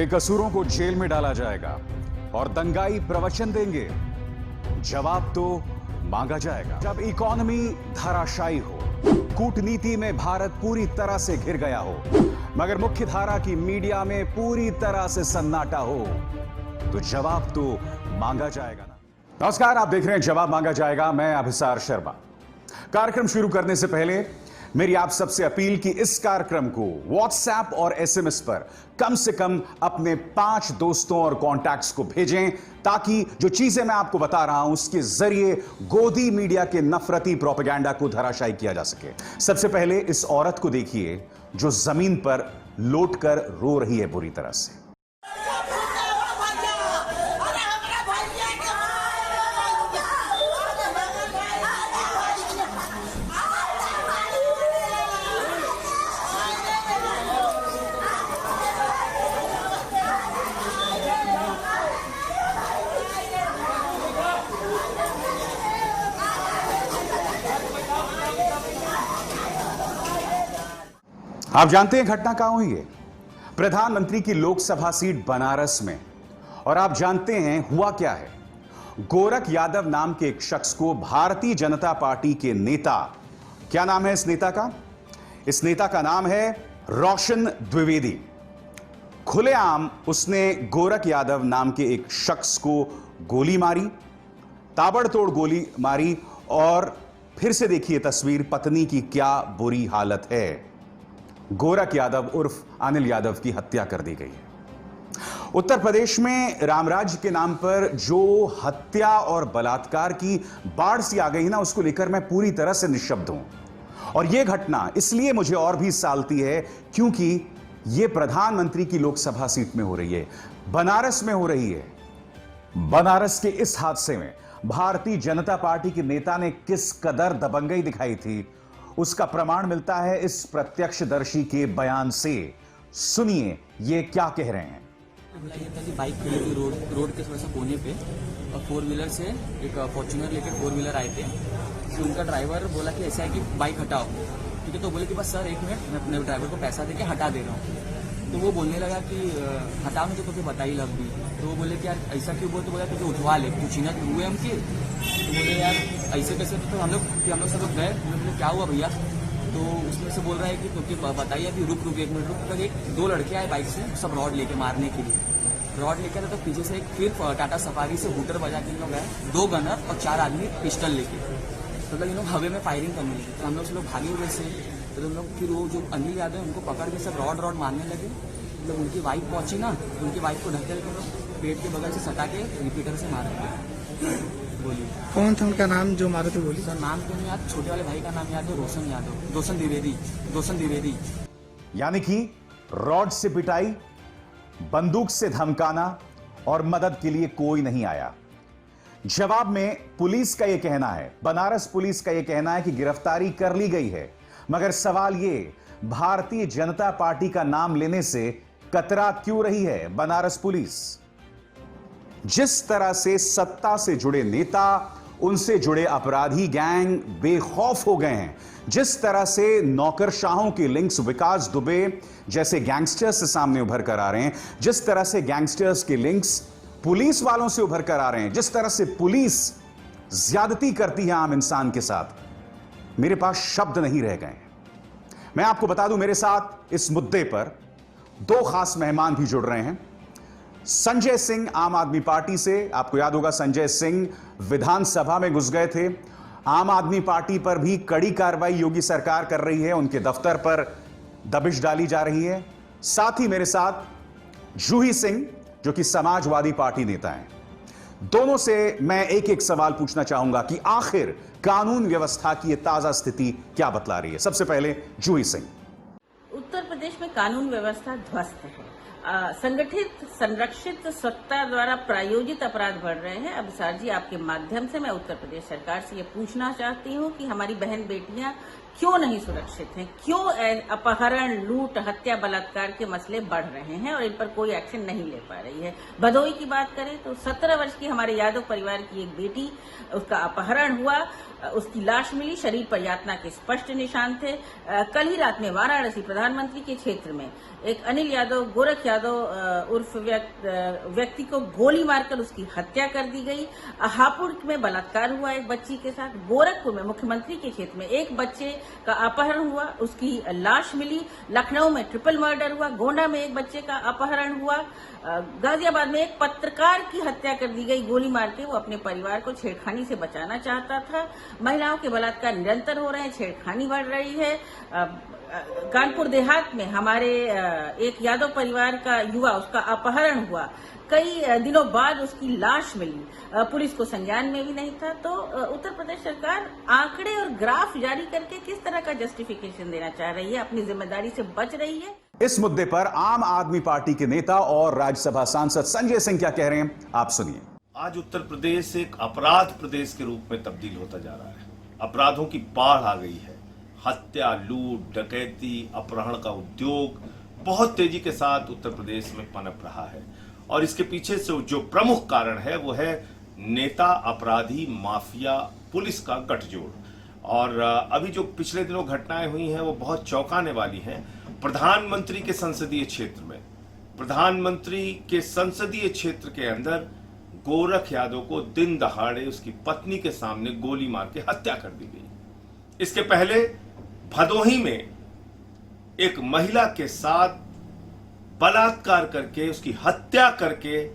बेकसूरों को जेल में डाला जाएगा और दंगाई प्रवचन देंगे। जवाब तो मांगा जाएगा। जब इकोनॉमी धराशायी हो, कूटनीति में भारत पूरी तरह से घिर गया हो, मगर मुख्य धारा की मीडिया में पूरी तरह से सन्नाटा हो, तो जवाब तो मांगा जाएगा ना। नमस्कार, आप देख रहे हैं जवाब मांगा जाएगा। मैं अभिसार शर्मा। कार्यक्रम शुरू करने से पहले मेरी आप सबसे अपील कि इस कार्यक्रम को व्हाट्सएप और एसएमएस पर कम से कम अपने 5 दोस्तों और कॉन्टैक्ट्स को भेजें, ताकि जो चीजें मैं आपको बता रहा हूं उसके जरिए गोदी मीडिया के नफरती प्रोपेगेंडा को धराशायी किया जा सके। सबसे पहले इस औरत को देखिए जो जमीन पर लोटकर रो रही है बुरी तरह से। आप जानते हैं घटना कहां हुई है? प्रधानमंत्री की लोकसभा सीट बनारस में। और आप जानते हैं हुआ क्या है? गोरख यादव नाम के एक शख्स को भारतीय जनता पार्टी के नेता, क्या नाम है इस नेता का? इस नेता का नाम है रोशन द्विवेदी। खुलेआम उसने गोरख यादव नाम के एक शख्स को गोली मारी, ताबड़तोड़ गोली मारी। और फिर से देखिए तस्वीर, पत्नी की क्या बुरी हालत है। गोरख यादव उर्फ अनिल यादव की हत्या कर दी गई है। उत्तर प्रदेश में रामराज्य के नाम पर जो हत्या और बलात्कार की बाढ़ सी आ गई ना, उसको लेकर मैं पूरी तरह से निशब्द हूं। और यह घटना इसलिए मुझे और भी सालती है क्योंकि यह प्रधानमंत्री की लोकसभा सीट में हो रही है, बनारस में हो रही है। बनारस के इस हादसे में भारतीय जनता पार्टी के नेता ने किस कदर दबंगई दिखाई थी, उसका प्रमाण मिलता है इस प्रत्यक्षदर्शी के बयान से। सुनिए ये क्या कह रहे हैं। ये था कि बाइक खड़ी थी रोड के थोड़ा सा कोने पे, और 4 व्हीलर से एक फॉर्च्यूनर लेकर 4 व्हीलर आए थे। तो उनका ड्राइवर बोला कि ऐसा है कि बाइक हटाओ। ठीक है, तो बोले कि बस सर 1 मिनट, मैं अपने ड्राइवर को पैसा देके हटा दे रहा हूँ। तो वो बोलने लगा कि हटा, मुझे तो फिर बताई लग गई। तो वो बोले कि यार ऐसा क्यों बोल, तो बोला कि उठवा ले, पूछना तो हुए हम कि। तो बोले यार ऐसे कैसे, तो हम लोग सब लोग गए। बोले क्या हुआ भैया? तो उसमें से बोल रहा है कि क्योंकि बताइए अभी, रुक 1 मिनट रुक। तो 2 लड़के आए बाइक से, सब रॉड लेके मारने के लिए। रॉड लेके आए तो पीछे से एक फिर टाटा सफारी से हूटर बजा के लोग आए, 2 गनर और 4 आदमी पिस्टल लेके। तो इन लोग हवे में फायरिंग करने लगे। तो हम लोग से लोग भागे हुए से। तो हम लोग फिर वो जो अनिल यादव है उनको पकड़ के सब रॉड मारने लगे। मतलब उनकी वाइफ पहुंची ना, उनकी वाइफ को ढकेल के लोग पेट के बगल से सटा के रिपीटर से मारा। बोलिए कौन था उनका नाम जो मारे थे? बोली सर, नाम तो नहीं याद, छोटे वाले भाई का नाम याद है, रोशन यादव, रोशन द्विवेदी। यानी कि रॉड से पिटाई, बंदूक से धमकाना और मदद के लिए कोई नहीं आया। जवाब में पुलिस का यह कहना है, बनारस पुलिस का यह कहना है कि गिरफ्तारी कर ली गई है। मगर सवाल यह, भारतीय जनता पार्टी का नाम लेने से कतरा क्यों रही है बनारस पुलिस? जिस तरह से सत्ता से जुड़े नेता, उनसे जुड़े अपराधी गैंग बेखौफ हो गए हैं, जिस तरह से नौकरशाहों के लिंक्स विकास दुबे जैसे गैंगस्टर्स से सामने उभर कर आ रहे हैं, जिस तरह से गैंगस्टर्स के लिंक्स पुलिस वालों से उभर कर आ रहे हैं, जिस तरह से पुलिस ज्यादती करती है आम इंसान के साथ, मेरे पास शब्द नहीं रह गए हैं। मैं आपको बता दूं, मेरे साथ इस मुद्दे पर 2 खास मेहमान भी जुड़ रहे हैं। संजय सिंह आम आदमी पार्टी से, आपको याद होगा संजय सिंह विधानसभा में घुस गए थे। आम आदमी पार्टी पर भी कड़ी कार्रवाई योगी सरकार कर रही है, उनके दफ्तर पर दबिश डाली जा रही है। साथ ही मेरे साथ जूही सिंह जो कि समाजवादी पार्टी नेता हैं। दोनों से मैं एक सवाल पूछना चाहूंगा कि आखिर कानून व्यवस्था की यह ताजा स्थिति क्या बतला रही है। सबसे पहले जूही सिंह। उत्तर प्रदेश में कानून व्यवस्था ध्वस्त है। संगठित संरक्षित सत्ता द्वारा प्रायोजित अपराध बढ़ रहे हैं। अभिसार जी, आपके माध्यम से मैं उत्तर प्रदेश सरकार से ये पूछना चाहती हूँ कि हमारी बहन बेटियां क्यों नहीं सुरक्षित हैं? क्यों अपहरण, लूट, हत्या, बलात्कार के मसले बढ़ रहे हैं और इन पर कोई एक्शन नहीं ले पा रही है? भदोही की बात करें तो 17 वर्ष की हमारे यादव परिवार की एक बेटी, उसका अपहरण हुआ उसकी लाश मिली। शरीर पर यातना के स्पष्ट निशान थे। कल ही रात में वाराणसी प्रधानमंत्री के क्षेत्र में एक अनिल यादव, गोरख यादव उर्फ व्यक्ति को गोली मारकर उसकी हत्या कर दी गई। हापुड़ में बलात्कार हुआ एक बच्ची के साथ। गोरखपुर में मुख्यमंत्री के क्षेत्र में एक बच्चे का अपहरण हुआ, उसकी लाश मिली। लखनऊ में ट्रिपल मर्डर हुआ। गोंडा में एक बच्चे का अपहरण हुआ। गाजियाबाद में एक पत्रकार की हत्या कर दी गई गोली मार के। वो अपने परिवार को छेड़खानी से बचाना चाहता था। महिलाओं के बलात्कार निरंतर हो रहे हैं, छेड़खानी बढ़ रही है। कानपुर देहात में हमारे एक यादव परिवार का युवा, उसका अपहरण हुआ। कई दिनों बाद उसकी लाश मिली। पुलिस को संज्ञान में भी नहीं था। तो उत्तर प्रदेश सरकार आंकड़े और ग्राफ जारी करके किस तरह का जस्टिफिकेशन देना चाह रही है? अपनी जिम्मेदारी से बच रही है? इस मुद्दे पर आम आदमी पार्टी के नेता और राज्यसभा सांसद संजय सिंह क्या कह रहे हैं, आप सुनिए। आज उत्तर प्रदेश एक अपराध प्रदेश के रूप में तब्दील होता जा रहा है। अपराधों की बाढ़ आ गई है। हत्या, लूट, डकैती, अपहरण का उद्योग बहुत तेजी के साथ उत्तर प्रदेश में पनप रहा है। और इसके पीछे से जो प्रमुख कारण है वो है नेता, अपराधी, माफिया, पुलिस का गठजोड़। और अभी जो पिछले दिनों घटनाएं हुई हैं वो बहुत चौंकाने वाली हैं। प्रधानमंत्री के संसदीय क्षेत्र में, प्रधानमंत्री के संसदीय क्षेत्र के अंदर गोरख यादव को दिन दहाड़े उसकी पत्नी के सामने गोली मार के हत्या कर दी गई। इसके पहले भदोही में एक महिला के साथ बलात्कार करके उसकी हत्या करके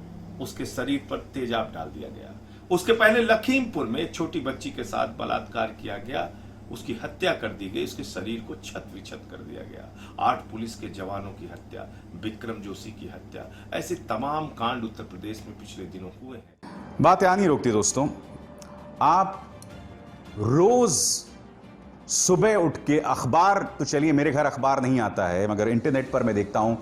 उसके शरीर पर तेजाब डाल दिया गया। उसके पहले लखीमपुर में एक छोटी बच्ची के साथ बलात्कार किया गया, उसकी हत्या कर दी गई, उसके शरीर को छत विछत कर दिया गया। 8 पुलिस के जवानों की हत्या, विक्रम जोशी की हत्या, ऐसे तमाम कांड उत्तर प्रदेश में पिछले दिनों हुए हैं। बात यहां नहीं रुकती दोस्तों। आप रोज सुबह उठ के अखबार, तो चलिए मेरे घर अखबार नहीं आता है, मगर इंटरनेट पर मैं देखता हूं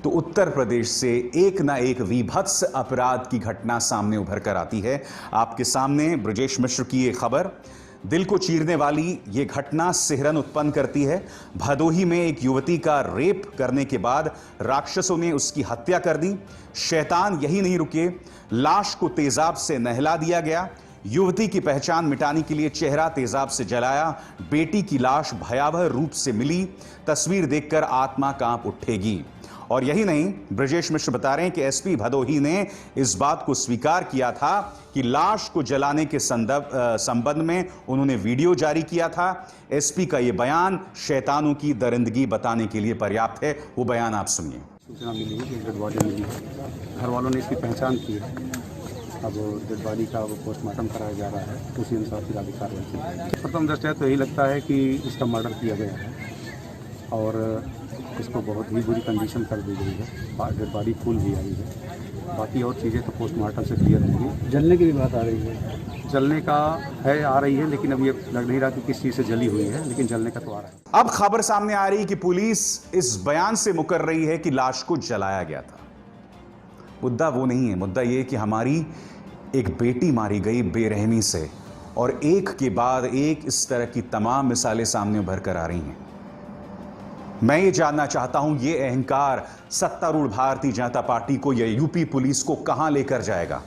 तो उत्तर प्रदेश से एक ना एक विभत्स अपराध की घटना सामने उभर कर आती है। आपके सामने ब्रजेश मिश्र की ये खबर, दिल को चीरने वाली ये घटना सिहरन उत्पन्न करती है। भदोही में एक युवती का रेप करने के बाद राक्षसों ने उसकी हत्या कर दी। शैतान यही नहीं रुके, लाश को तेजाब से नहला दिया गया। युवती की पहचान मिटाने के लिए चेहरा तेजाब से जलाया। बेटी की लाश भयावह रूप से मिली। तस्वीर देखकर आत्मा कांप उठेगी। और यही नहीं, ब्रजेश मिश्र बता रहे हैं कि एसपी भदोही ने इस बात को स्वीकार किया था कि लाश को जलाने के संबंध में उन्होंने वीडियो जारी किया था। एसपी का यह बयान शैतानों की दरिंदगी बताने के लिए पर्याप्त है। वो बयान आप सुनिए। सूचना मिली है कि डेड बॉडी मिली है, घर वालों ने इसकी पहचान की है। अब डेड बॉडी का पोस्टमार्टम कराया जा रहा है, उसी अनुसार फिर आगे कार्रवाई की जाएगी। प्रथम दृष्टया तो यही लगता है कि इसका मर्डर किया गया है और इसको बहुत ही बुरी कंडीशन कर दी गई है। डेड बॉडी फुल भी आई है। बाकी और चीज़ें तो पोस्टमार्टम से क्लियर होंगी। जलने की भी बात आ रही है। जलने का है, आ रही है, लेकिन अब ये लग नहीं रहा कि किस चीज़ से जली हुई है, लेकिन जलने का तो आ रहा है। अब खबर सामने आ रही है कि पुलिस इस बयान से मुकर रही है कि लाश को जलाया गया था। मुद्दा वो नहीं है। मुद्दा ये कि हमारी एक बेटी मारी गई बेरहमी से, और एक के बाद एक इस तरह की तमाम मिसालें सामने उभर कर आ रही हैं। मैं ये जानना चाहता हूं, ये अहंकार सत्तारूढ़ भारतीय जनता पार्टी को या यूपी पुलिस को कहां लेकर जाएगा?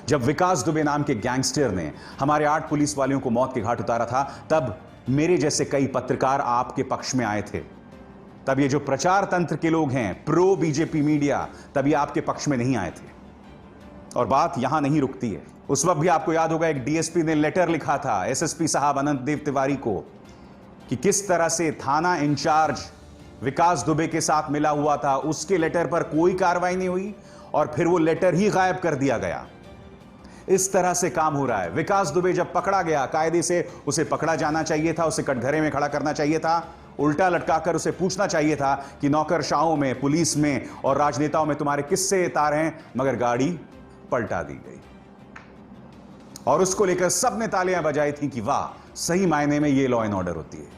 जब विकास दुबे नाम के गैंगस्टर ने हमारे 8 पुलिस वालियों को मौत के घाट उतारा था, तब मेरे जैसे कई पत्रकार आपके पक्ष में आए थे। तब ये जो प्रचार तंत्र के लोग हैं, प्रो बीजेपी मीडिया, तब ये आपके पक्ष में नहीं आए थे। और बात यहां नहीं रुकती है। उस वक्त भी आपको याद होगा, एक डीएसपी ने लेटर लिखा था एसएसपी साहब अनंत देव तिवारी को कि किस तरह से थाना इंचार्ज विकास दुबे के साथ मिला हुआ था। उसके लेटर पर कोई कार्रवाई नहीं हुई और फिर वो लेटर ही गायब कर दिया गया। इस तरह से काम हो रहा है। विकास दुबे जब पकड़ा गया, कायदे से उसे पकड़ा जाना चाहिए था, उसे कटघरे में खड़ा करना चाहिए था, उल्टा लटकाकर उसे पूछना चाहिए था कि नौकरशाहों में, पुलिस में और राजनेताओं में तुम्हारे किससे तार हैं, मगर गाड़ी पलटा दी गई। और उसको लेकर सबने तालियां बजाई थी कि वाह, सही मायने में ये लॉ एंड ऑर्डर होती है।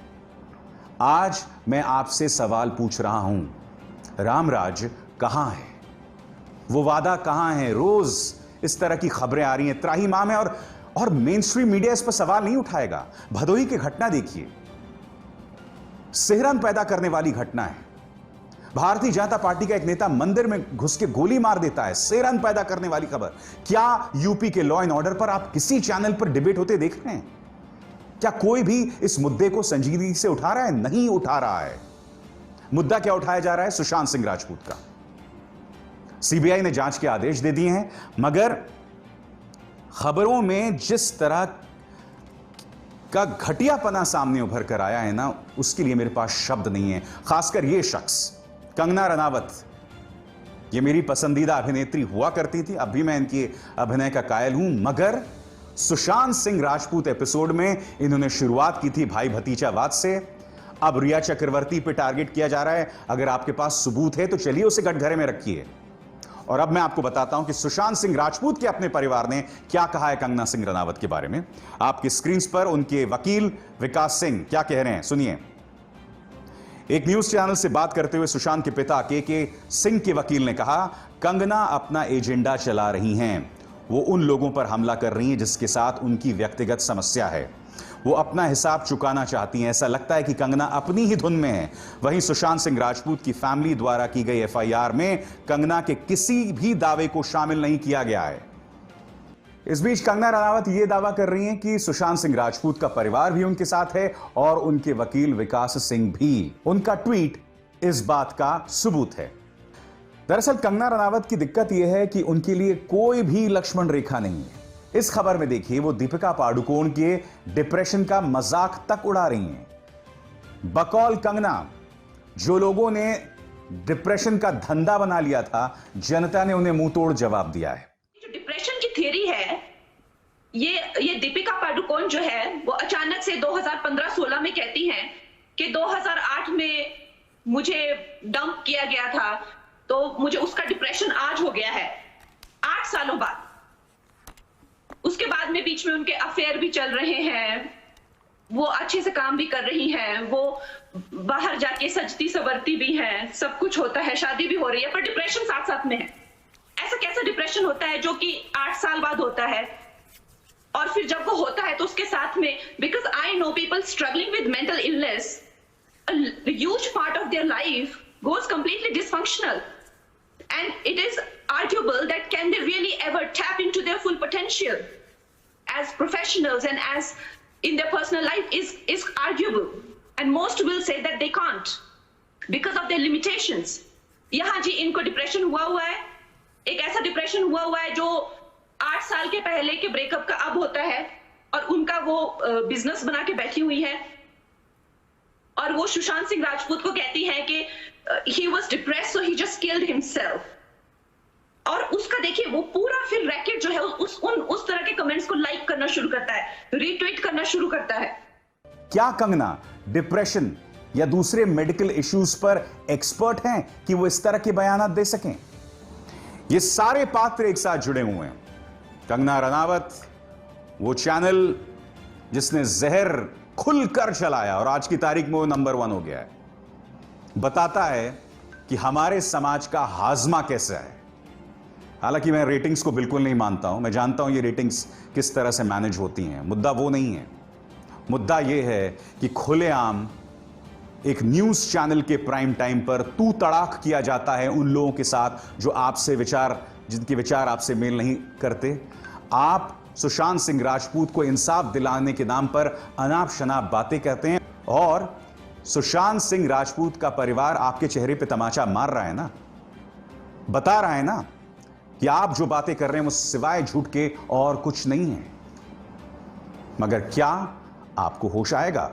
आज मैं आपसे सवाल पूछ रहा हूं, रामराज कहां है? वो वादा कहां है? रोज इस तरह की खबरें आ रही हैं, त्राहिमाम है, और मेन स्ट्रीम मीडिया इस पर सवाल नहीं उठाएगा। भदोही की घटना देखिए, सिहरन पैदा करने वाली घटना है। भारतीय जनता पार्टी का एक नेता मंदिर में घुस के गोली मार देता है, सिहरन पैदा करने वाली खबर। क्या यूपी के लॉ एंड ऑर्डर पर आप किसी चैनल पर डिबेट होते देख रहे हैं? क्या कोई भी इस मुद्दे को संजीदगी से उठा रहा है? नहीं उठा रहा है। मुद्दा क्या उठाया जा रहा है? सुशांत सिंह राजपूत का। सीबीआई ने जांच के आदेश दे दिए हैं, मगर खबरों में जिस तरह का घटियापना सामने उभर कर आया है ना, उसके लिए मेरे पास शब्द नहीं है। खासकर यह शख्स कंगना रनावत, ये मेरी पसंदीदा अभिनेत्री हुआ करती थी, अब भी मैं इनकी अभिनय का कायल हूं, मगर सुशांत सिंह राजपूत एपिसोड में इन्होंने शुरुआत की थी भाई भतीजावाद से। अब रिया चक्रवर्ती पे टारगेट किया जा रहा है। अगर आपके पास सबूत है तो चलिए उसे कटघरे में रखिए। और अब मैं आपको बताता हूं कि सुशांत सिंह राजपूत के अपने परिवार ने क्या कहा है कंगना सिंह रनावत के बारे में। आपकी स्क्रीन पर उनके वकील विकास सिंह क्या कह रहे हैं, सुनिए। एक न्यूज चैनल से बात करते हुए सुशांत के पिता के सिंह के वकील ने कहा, कंगना अपना एजेंडा चला रही हैं। वो उन लोगों पर हमला कर रही हैं जिसके साथ उनकी व्यक्तिगत समस्या है। वो अपना हिसाब चुकाना चाहती हैं। ऐसा लगता है कि कंगना अपनी ही धुन में है। वहीं सुशांत सिंह राजपूत की फैमिली द्वारा की गई एफआईआर में कंगना के किसी भी दावे को शामिल नहीं किया गया है। इस बीच कंगना रनावत यह दावा कर रही हैं कि सुशांत सिंह राजपूत का परिवार भी उनके साथ है और उनके वकील विकास सिंह भी। उनका ट्वीट इस बात का सबूत है। दरअसल कंगना रनावत की दिक्कत यह है कि उनके लिए कोई भी लक्ष्मण रेखा नहीं है। इस खबर में देखिए, वो दीपिका पादुकोण के डिप्रेशन का मजाक तक उड़ा रही हैं। बकौल कंगना, जो लोगों ने डिप्रेशन का धंधा बना लिया था, जनता ने उन्हें मुंह तोड़ जवाब दिया है। जो डिप्रेशन की थ्योरी है, ये दीपिका पादुकोण जो है वो अचानक से 2015-16 में कहती हैं कि 2008 में मुझे डंप किया गया था, तो मुझे उसका डिप्रेशन आज हो गया है, 8 सालों बाद। उसके बाद में बीच में उनके अफेयर भी चल रहे हैं, वो अच्छे से काम भी कर रही हैं, वो बाहर जाके सजती सवरती भी हैं, सब कुछ होता है, शादी भी हो रही है, पर डिप्रेशन साथ साथ में है। ऐसा कैसा डिप्रेशन होता है जो कि 8 साल बाद होता है? और फिर जब वो होता है तो उसके साथ में, because I know people struggling with mental illness, a huge part of their life goes completely dysfunctional, and it is arguable that can they really ever tap into their full potential as professionals and as in their personal life is arguable, and most will say that they can't because of their limitations. यहाँ जी इनको depression हुआ है, एक ऐसा depression हुआ है जो 8 साल के पहले के ब्रेकअप का अब होता है, और उनका वो बिजनेस बना के बैठी हुई है, और वो सुशांत सिंह राजपूत को कहती है कि he was depressed so he just killed himself। और उसका देखिए वो पूरा फिर रैकेट जो है उस तरह के कमेंट्स को लाइक करना शुरू करता है, रीट्वीट करना शुरू करता है। क्या कंगना डिप्रेशन या दूसरे मेडिकल इश्यूज पर एक्सपर्ट हैं कि वो इस तरह के बयान दे सकें? ये सारे पात्र एक साथ जुड़े हुए हैं। कंगना रनावत, वो चैनल जिसने जहर खुलकर चलाया और आज की तारीख में वो नंबर 1 हो गया है, बताता है कि हमारे समाज का हाजमा कैसा है। हालांकि मैं रेटिंग्स को बिल्कुल नहीं मानता हूं, मैं जानता हूं ये रेटिंग्स किस तरह से मैनेज होती हैं। मुद्दा वो नहीं है। मुद्दा ये है कि खुलेआम एक न्यूज चैनल के प्राइम टाइम पर तू तड़ाक किया जाता है उन लोगों के साथ जो आपसे जिनके विचार आपसे मेल नहीं करते। आप सुशांत सिंह राजपूत को इंसाफ दिलाने के नाम पर अनाप शनाप बातें कहते हैं, और सुशांत सिंह राजपूत का परिवार आपके चेहरे पे तमाचा मार रहा है ना, बता रहा है ना कि आप जो बातें कर रहे हैं वो सिवाय झूठ के और कुछ नहीं है। मगर क्या आपको होश आएगा?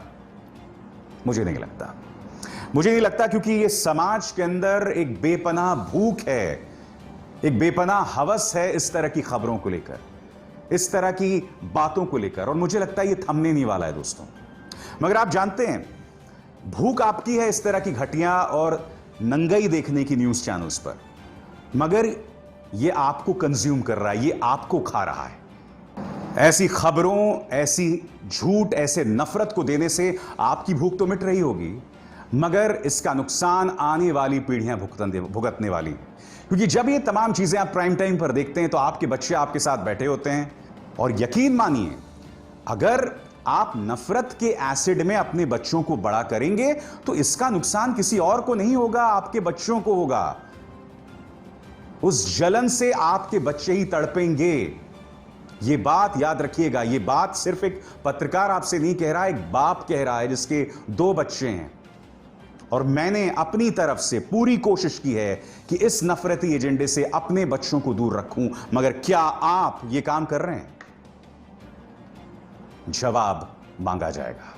मुझे नहीं लगता। मुझे नहीं लगता, क्योंकि ये समाज के अंदर एक बेपनाह भूख है, एक बेपनाह हवस है इस तरह की खबरों को लेकर, इस तरह की बातों को लेकर, और मुझे लगता है ये थमने नहीं वाला है दोस्तों। मगर आप जानते हैं, भूख आपकी है इस तरह की घटिया और नंगई देखने की न्यूज चैनल्स पर, मगर ये आपको कंज्यूम कर रहा है, ये आपको खा रहा है। ऐसी खबरों, ऐसी झूठ, ऐसे नफरत को देने से आपकी भूख तो मिट रही होगी, मगर इसका नुकसान आने वाली पीढ़ियां भुगतने वाली। क्योंकि जब ये तमाम चीजें आप प्राइम टाइम पर देखते हैं तो आपके बच्चे आपके साथ बैठे होते हैं, और यकीन मानिए अगर आप नफरत के एसिड में अपने बच्चों को बड़ा करेंगे तो इसका नुकसान किसी और को नहीं होगा, आपके बच्चों को होगा। उस जलन से आपके बच्चे ही तड़पेंगे। ये बात याद रखिएगा, ये बात सिर्फ एक पत्रकार आपसे नहीं कह रहा, एक बाप कह रहा है जिसके 2 बच्चे हैं। और मैंने अपनी तरफ से पूरी कोशिश की है कि इस नफरती एजेंडे से अपने बच्चों को दूर रखूं, मगर क्या आप ये काम कर रहे हैं? जवाब मांगा जाएगा।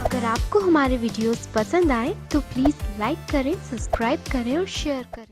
अगर आपको हमारे वीडियोस पसंद आए तो प्लीज लाइक करें, सब्सक्राइब करें और शेयर करें।